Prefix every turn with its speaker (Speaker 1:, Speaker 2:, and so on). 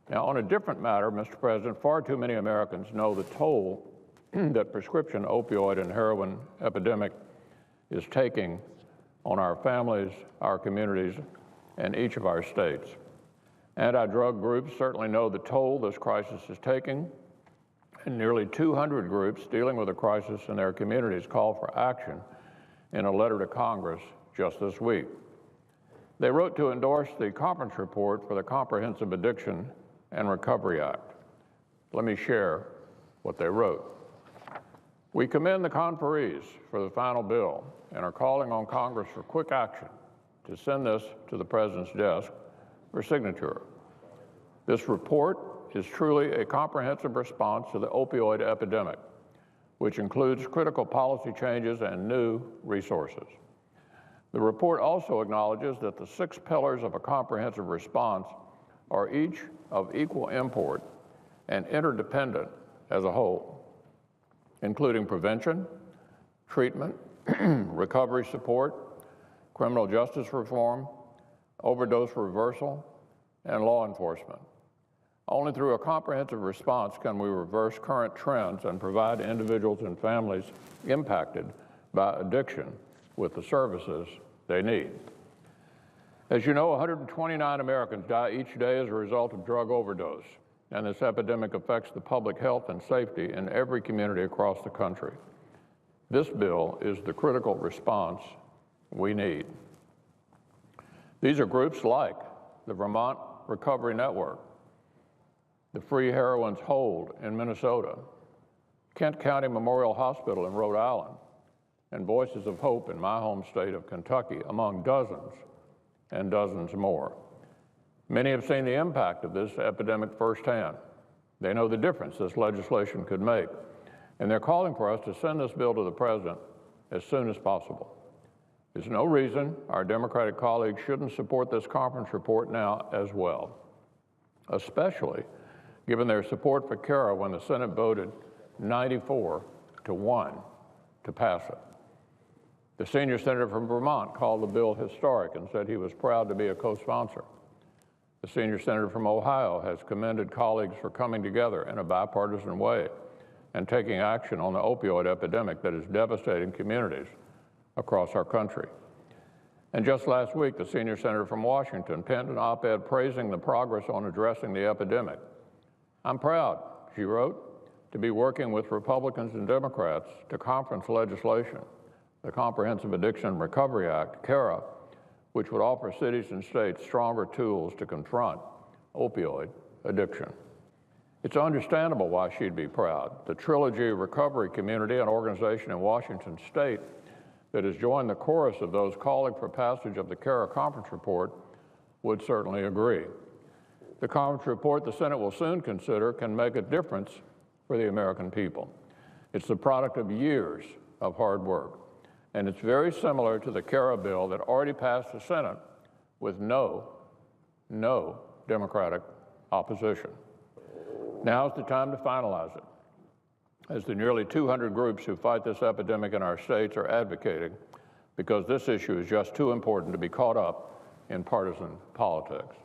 Speaker 1: Now, on a different matter, Mr. President, far too many Americans know the toll that prescription opioid and heroin epidemic is taking on our families, our communities, and each of our states. Anti-drug groups certainly know the toll this crisis is taking, and nearly 200 groups dealing with the crisis in their communities call for action in a letter to Congress just this week. They wrote to endorse the conference report for the Comprehensive Addiction and Recovery Act. Let me share what they wrote. We commend the conferees for the final bill and are calling on Congress for quick action to send this to the President's desk for signature. This report is truly a comprehensive response to the opioid epidemic, which includes critical policy changes and new resources. The report also acknowledges that the 6 pillars of a comprehensive response are each of equal import and interdependent as a whole, including prevention, treatment, recovery support, criminal justice reform, overdose reversal, and law enforcement. Only through a comprehensive response can we reverse current trends and provide individuals and families impacted by addiction with the services they need. As you know, 129 Americans die each day as a result of drug overdose, and this epidemic affects the public health and safety in every community across the country. This bill is the critical response we need. These are groups like the Vermont Recovery Network, the Free Heroin's Hold in Minnesota, Kent County Memorial Hospital in Rhode Island, and Voices of Hope in my home state of Kentucky, among dozens and dozens more. Many have seen the impact of this epidemic firsthand. They know the difference this legislation could make, and they're calling for us to send this bill to the President as soon as possible. There's no reason our Democratic colleagues shouldn't support this conference report now as well, especially given their support for CARA when the Senate voted 94-1 to pass it. The senior senator from Vermont called the bill historic and said he was proud to be a co-sponsor. The senior senator from Ohio has commended colleagues for coming together in a bipartisan way and taking action on the opioid epidemic that is devastating communities across our country. And just last week, the senior senator from Washington penned an op-ed praising the progress on addressing the epidemic. I'm proud, she wrote, to be working with Republicans and Democrats to conference legislation, the Comprehensive Addiction and Recovery Act, CARA, which would offer cities and states stronger tools to confront opioid addiction. It's understandable why she'd be proud. The Trilogy Recovery Community, an organization in Washington state that has joined the chorus of those calling for passage of the CARA conference report, would certainly agree. The conference report the Senate will soon consider can make a difference for the American people. It's the product of years of hard work, and it's very similar to the CARA bill that already passed the Senate with no Democratic opposition. Now's the time to finalize it, as the nearly 200 groups who fight this epidemic in our states are advocating, because this issue is just too important to be caught up in partisan politics.